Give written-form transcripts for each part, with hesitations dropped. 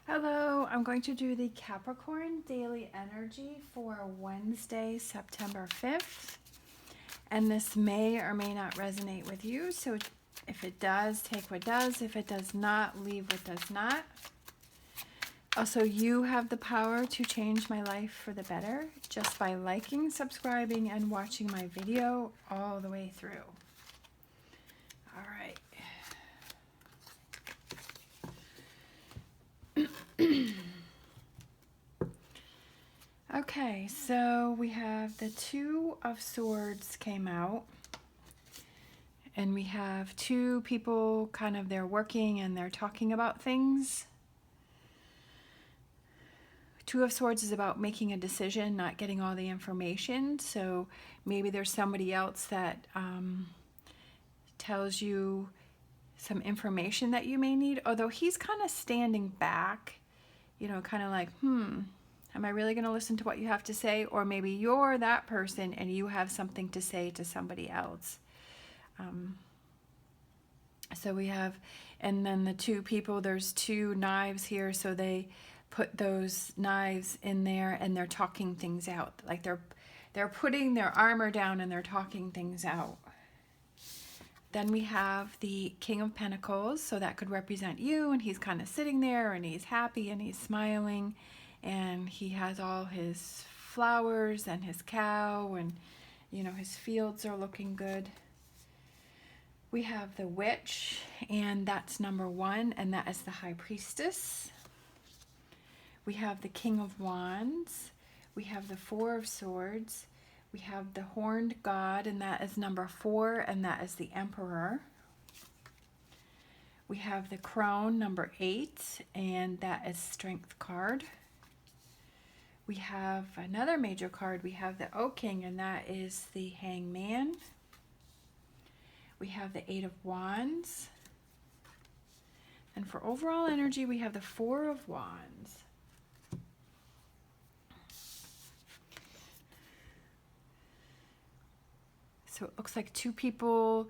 Hello, I'm going to do the Capricorn daily energy for Wednesday, September 5th. And this may or may not resonate with you. So if it does, take what does. If it does not, leave what does not. Also, you have the power to change my life for the better just by liking, subscribing, and watching my video all the way through. All right. Okay, so we have the Two of Swords came out, and we have two people kind of, they're working and they're talking about things. Two of Swords is about making a decision, not getting all the information. So maybe there's somebody else that tells you some information that you may need, although he's kind of standing back, you know, kind of like, am I really going to listen to what you have to say? Or maybe you're that person and you have something to say to somebody else. So we have, and then the two people, there's two knives here. So they put those knives in there and they're talking things out. Like they're putting their armor down and they're talking things out. Then we have the King of Pentacles. So that could represent you, and he's kind of sitting there and he's happy and he's smiling. And he has all his flowers and his cow, and you know, his fields are looking good. We have the Witch, and that's number 1, and that is the High Priestess. We have the King of Wands. We have the Four of Swords. We have the Horned God, and that is number 4, and that is the Emperor. We have the Crown, number 8, and that is Strength card. We have another major card. We have the Oak King, and that is the Hangman. We have the Eight of Wands. And for overall energy, we have the Four of Wands. So it looks like two people,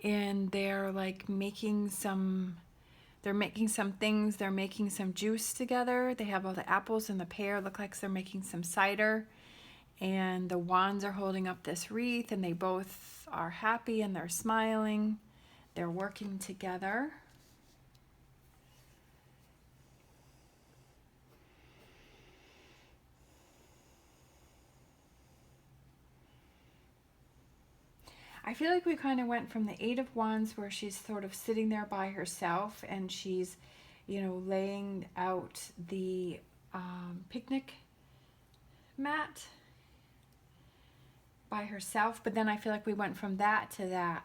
and they're like making some, they're making some things. They're making some juice together. They have all the apples and the pear. Look like they're making some cider. And the wands are holding up this wreath, and they both are happy and they're smiling. They're working together. I feel like we kind of went from the Eight of Wands, where she's sort of sitting there by herself and she's, you know, laying out the picnic mat by herself. But then I feel like we went from that to that.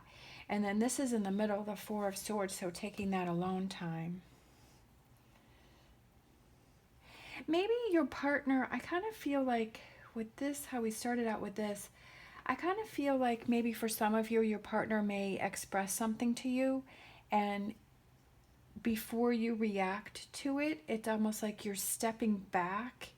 And then this is in the middle, the Four of Swords, so taking that alone time. Maybe your partner, I kind of feel like with this, how we started out with this, I kind of feel like maybe for some of you, your partner may express something to you, and before you react to it, it's almost like you're stepping back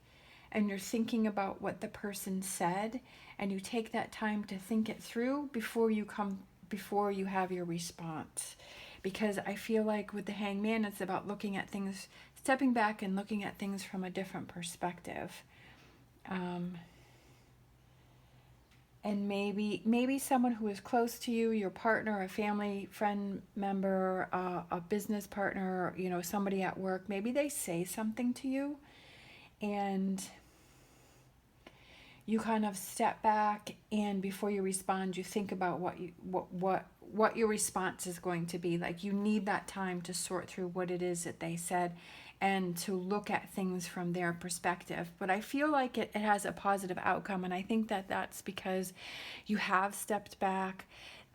and you're thinking about what the person said, and you take that time to think it through before you have your response. Because I feel like with the Hangman, it's about looking at things, stepping back and looking at things from a different perspective. And maybe someone who is close to you, your partner, a family, friend member, a business partner, you know, somebody at work, maybe they say something to you, and you kind of step back, and before you respond, you think about what your response is going to be. Like, you need that time to sort through what it is that they said and to look at things from their perspective. But I feel like it has a positive outcome, and I think that that's because you have stepped back,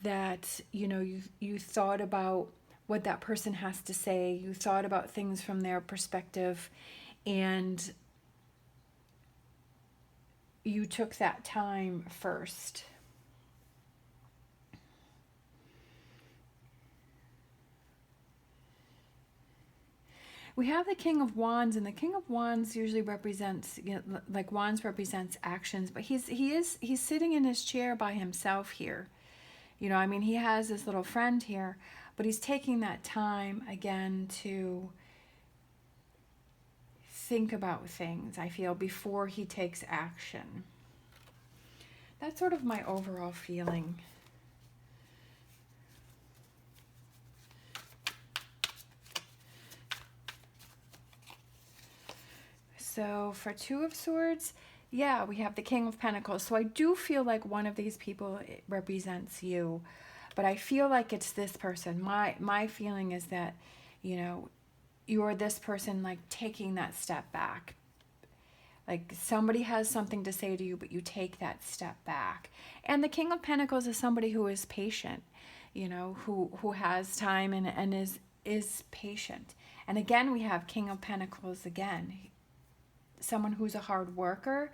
that, you know, you thought about what that person has to say, you thought about things from their perspective, and you took that time first. We have the King of Wands, and the King of Wands usually represents, you know, like Wands represents actions, but he's sitting in his chair by himself here. You know, I mean, he has this little friend here, but he's taking that time again to think about things, I feel, before he takes action. That's sort of my overall feeling. So for Two of Swords, yeah, we have the King of Pentacles. So I do feel like one of these people represents you, but I feel like it's this person. My feeling is that, you know, you're this person like taking that step back. Like somebody has something to say to you, but you take that step back. And the King of Pentacles is somebody who is patient, you know, who has time and is patient. And again, we have King of Pentacles again. Someone who's a hard worker,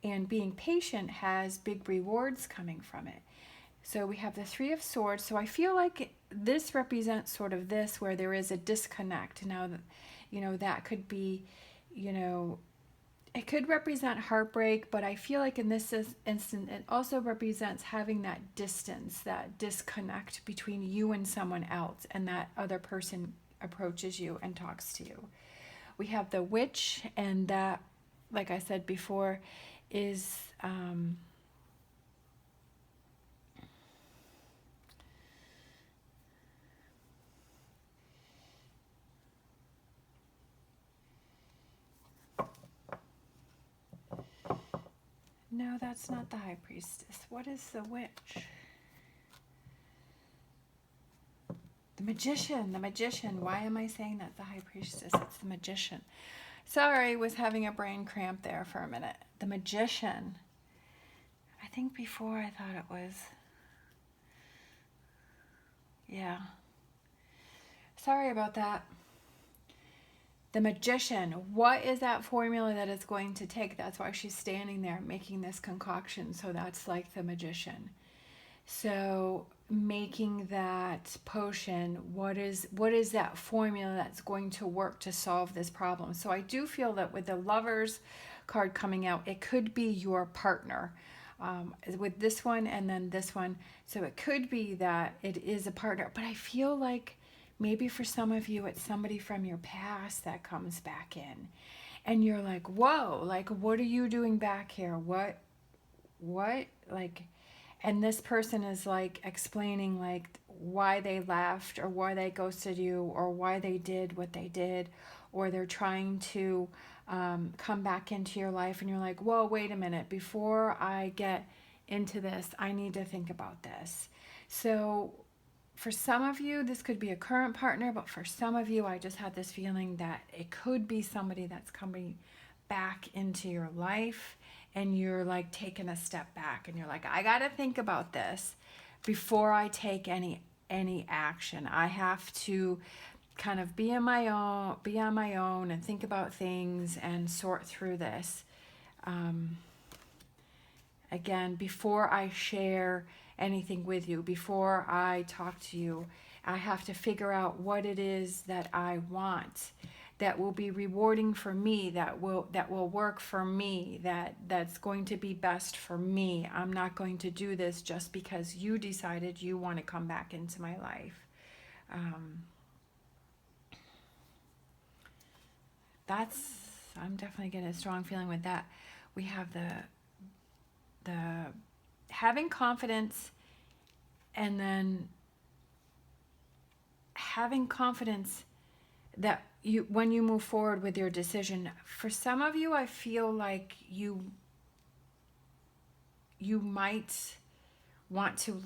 and being patient has big rewards coming from it. So we have the Three of Swords. So I feel like this represents sort of this, where there is a disconnect. Now, you know, that could be, you know, it could represent heartbreak, but I feel like in this instance, it also represents having that distance, that disconnect between you and someone else, and that other person approaches you and talks to you. We have the Witch, and that, like I said before, is no, that's not the High Priestess. What is the Witch? The Magician, the Magician. Why am I saying that the High Priestess? It's the Magician. Sorry, was having a brain cramp there for a minute. The Magician. I think before I thought it was, yeah. Sorry about that. The Magician. What is that formula that it's going to take? That's why she's standing there making this concoction. So that's like the Magician. So making that potion, what is that formula that's going to work to solve this problem? So I do feel that with the Lovers card coming out, it could be your partner. With this one and then this one. So it could be that it is a partner. But I feel like maybe for some of you, it's somebody from your past that comes back in. And you're like, whoa, like, what are you doing back here? What, like, and this person is like explaining like why they left or why they ghosted you or why they did what they did, or they're trying to come back into your life, and you're like, whoa, wait a minute, before I get into this, I need to think about this. So for some of you, this could be a current partner, but for some of you, I just had this feeling that it could be somebody that's coming back into your life, and you're like taking a step back, and you're like, I got to think about this before I take any action. I have to kind of be on my own and think about things and sort through this. Again, before I share anything with you, before I talk to you, I have to figure out what it is that I want, that will be rewarding for me, that will work for me, that's going to be best for me. I'm not going to do this just because you decided you want to come back into my life. I'm definitely getting a strong feeling with that. We have the having confidence, and then having confidence that when you move forward with your decision. For some of you, I feel like you might want to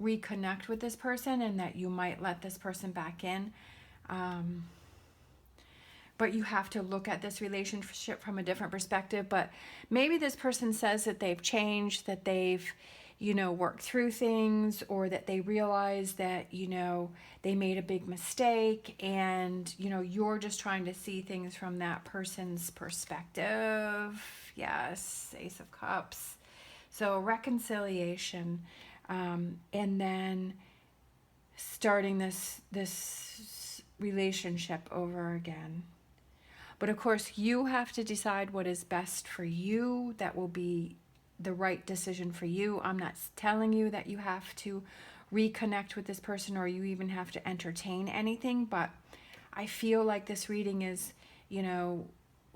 reconnect with this person, and that you might let this person back in. But you have to look at this relationship from a different perspective. But maybe this person says that they've changed, that they've, worked through things, or that they realize that, they made a big mistake, and, you're just trying to see things from that person's perspective. Yes, Ace of Cups. So reconciliation, and then starting this relationship over again. But of course, you have to decide what is best for you. That will be the right decision for you. I'm not telling you that you have to reconnect with this person, or you even have to entertain anything. But I feel like this reading is,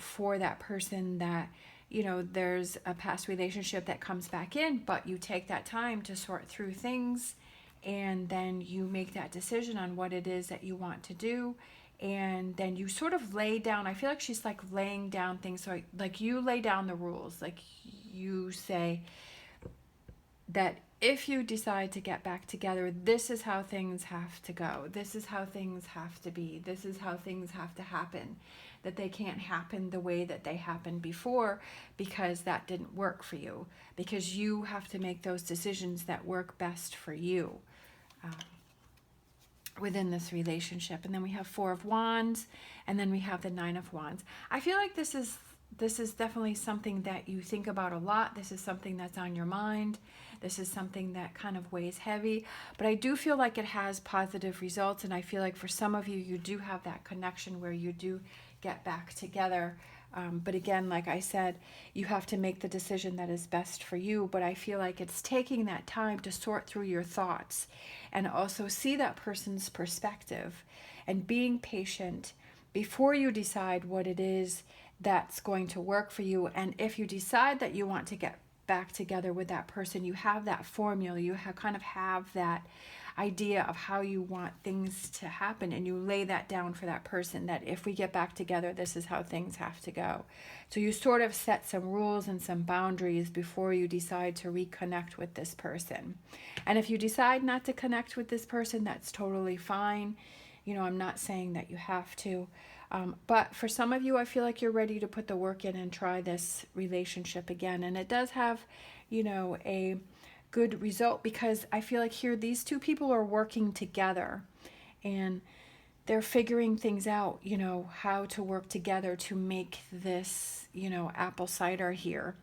for that person that, you know, there's a past relationship that comes back in, but you take that time to sort through things, and then you make that decision on what it is that you want to do. And then you sort of lay down, I feel like she's like laying down things. So like you lay down the rules, like you say that if you decide to get back together, this is how things have to go. This is how things have to be. This is how things have to happen. That they can't happen the way that they happened before, because that didn't work for you. Because you have to make those decisions that work best for you within this relationship. And then we have Four of Wands, and then we have the Nine of Wands. I feel like this is definitely something that you think about a lot. This is something that's on your mind. This is something that kind of weighs heavy, but I do feel like it has positive results. And I feel like for some of you, you do have that connection where you do get back together. But again, like I said, you have to make the decision that is best for you. But I feel like it's taking that time to sort through your thoughts and also see that person's perspective and being patient before you decide what it is that's going to work for you. And if you decide that you want to get back together with that person, you have that formula, you kind of have that idea of how you want things to happen, and you lay that down for that person, that if we get back together, this is how things have to go. So you sort of set some rules and some boundaries before you decide to reconnect with this person. And if you decide not to connect with this person, that's totally fine. You know, I'm not saying that you have to. But for some of you, I feel like you're ready to put the work in and try this relationship again. And it does have, you know, a good result, because I feel like here these two people are working together and they're figuring things out, you know, how to work together to make this, you know, apple cider here.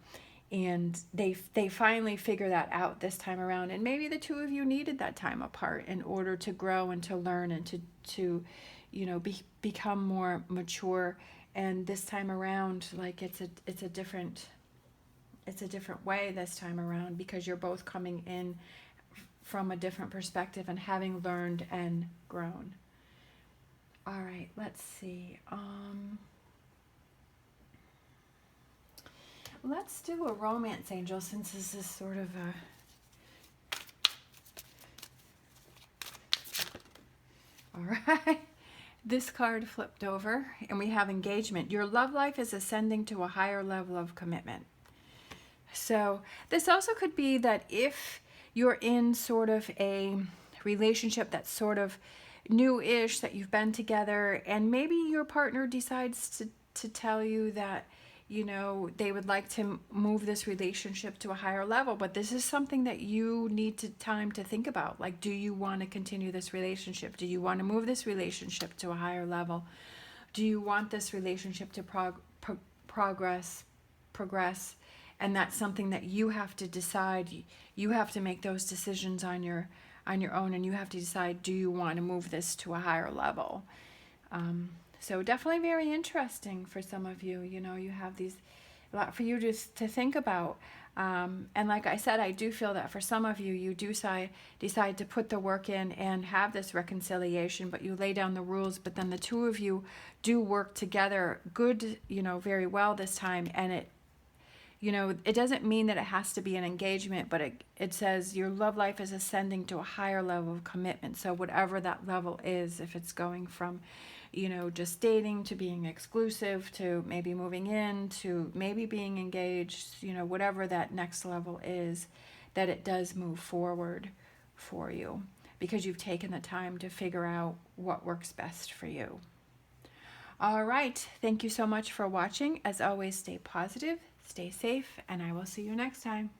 And they finally figure that out this time around. And maybe the two of you needed that time apart in order to grow and to learn and to you know, become more mature. And this time around, like it's a different way this time around, because you're both coming in from a different perspective and having learned and grown. All right, let's see. Let's do a romance angel, since this is sort of a... All right. This card flipped over, and we have engagement. Your love life is ascending to a higher level of commitment. So this also could be that if you're in sort of a relationship that's sort of new-ish, that you've been together, and maybe your partner decides to tell you that, you know, they would like to move this relationship to a higher level, but this is something that you need time to think about. Like, do you want to continue this relationship? Do you want to move this relationship to a higher level? Do you want this relationship to progress? And that's something that you have to decide. You have to make those decisions on your own, and you have to decide, do you want to move this to a higher level? So definitely very interesting for some of you. You know, you have a lot for you to think about. And like I said, I do feel that for some of you, you do decide to put the work in and have this reconciliation, but you lay down the rules, but then the two of you do work together good, you know, very well this time. And it, you know, it doesn't mean that it has to be an engagement, but it says your love life is ascending to a higher level of commitment. So whatever that level is, if it's going from, you know, just dating to being exclusive to maybe moving in to maybe being engaged, you know, whatever that next level is, that it does move forward for you, because you've taken the time to figure out what works best for you. All right. Thank you so much for watching. As always, stay positive, stay safe, and I will see you next time.